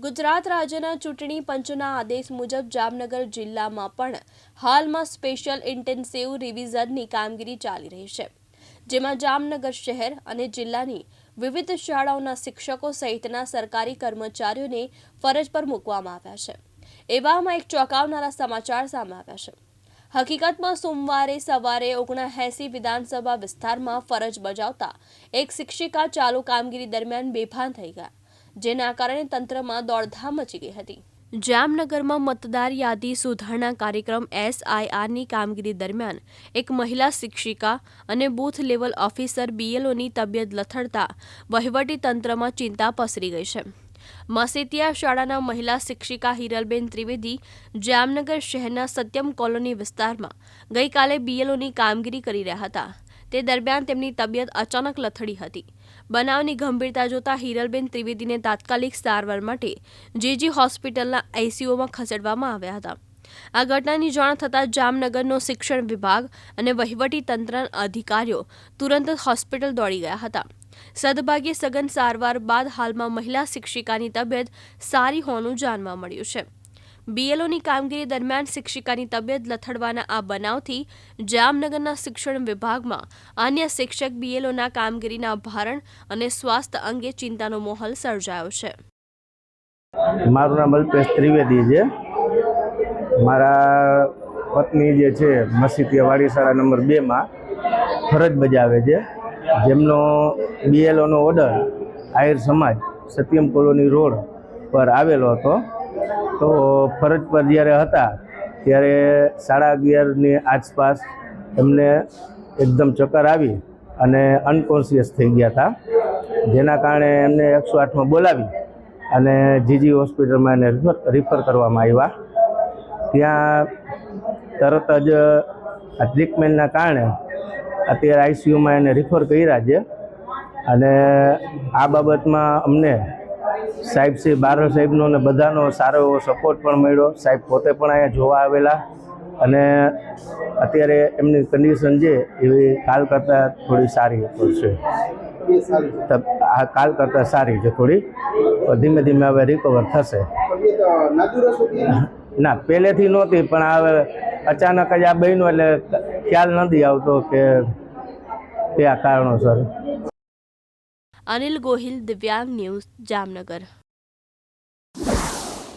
ગુજરાત રાજ્યના ચૂંટણી પંચના આદેશ મુજબ જામનગર જિલ્લામાં પણ હાલમાં સ્પેશિયલ ઇન્ટેન્સિવ રિવિઝનની કામગીરી ચાલી રહી છે, જેમાં જામનગર શહેર અને જિલ્લાની વિવિધ શાળાઓના શિક્ષકો સહિતના સરકારી કર્મચારીઓને ફરજ પર મૂકવામાં આવ્યા છે। એવામાં એક ચોંકાવનારા સમાચાર સામે આવ્યા છે। હકીકતમાં સોમવારે સવારે 79 વિધાનસભા વિસ્તારમાં ફરજ બજાવતા એક શિક્ષિકા ચાલુ કામગીરી દરમિયાન બેભાન થઈ ગયા, જેના કારણે તંત્રમાં દોડધામ મચી ગઈ હતી। જામનગરમાં મતદાર યાદી સુધારણા કાર્યક્રમ SIRની કામગીરી દરમિયાન એક મહિલા શિક્ષિકા અને બૂથ લેવલ ઓફિસર BLOની તબિયત લથડતા વહીવટી તંત્રમાં ચિંતા પસરી ગઈ છે। મસીતિયા શાળાના મહિલા શિક્ષિકા હિરલબેન ત્રિવેદી જામનગર શહેરના સત્યમ કોલોની વિસ્તારમાં ગઈકાલે BLOની કામગીરી કરી રહ્યા હતા। તે દરમિયાન તેમની તબિયત અચાનક લથડી હતી। બનાવની ગંભીરતા જોતા હિરલબેન ત્રિવેદીને તાત્કાલિક સારવાર માટે JG હોસ્પિટલના ICUમાં ખસેડવામાં આવ્યા હતા। આ ઘટનાની જાણ થતાં જામનગરનો શિક્ષણ વિભાગ અને વહીવટી તંત્રના અધિકારીઓ તુરંત હોસ્પિટલ દોડી ગયા હતા। સદભાગ્યે સઘન સારવાર બાદ હાલમાં મહિલા શિક્ષિકાની તબિયત સારી હોવાનું જાણવા મળ્યું છે। BLOની કામગીરી દરમિયાન શિક્ષિકાની તબિયત લથડવાના આ બનાવથી જામનગરના શિક્ષણ વિભાગમાં અન્ય શિક્ષક BLOના કામગીરીના ભારણ અને સ્વાસ્થ્ય અંગે ચિંતાનો માહોલ સર્જાયો છે। મારું નામ અલ્પેશ ત્રિવેદી છે। મારા પત્ની જે છે મસીતિયા શાળા નંબર 2માં ફરજ બજાવે છે, જેમનો BLOનો ઓર્ડર આહિર સમાજ સત્યમ કોલોની રોડ પર આવેલો હતો। તો ફરજ પર જ્યારે હતા ત્યારે 11:30ની આસપાસ એમને એકદમ ચક્કર આવી અને અનકોન્શિયસ થઈ ગયા હતા, જેના કારણે એમને 108માં બોલાવી અને GG હોસ્પિટલમાં એને રિફર કરવામાં આવ્યા। ત્યાં તરત જ આ ટ્રીટમેન્ટના કારણે અત્યારે ICUમાં એને રિફર કર્યા છે અને આ બાબતમાં અમને સાહેબ શ્રી બારડ સાહેબનો અને બધાનો સારો એવો સપોર્ટ પણ મળ્યો। સાહેબ પોતે પણ અહીંયા જોવા આવેલા અને અત્યારે એમની કન્ડિશન છે એવી કાલ કરતાં થોડી સારી છે। આ કાલ કરતાં સારી છે થોડી, ધીમે ધીમે હવે રિકવર થશે। ના, પહેલેથી નહોતી, પણ હવે અચાનક જ આ બન્યું એટલે ખ્યાલ નથી આવતો કે આ કારણોસર। અનિલ ગોહિલ, દિવ્યાંગ ન્યૂઝ, જામનગર।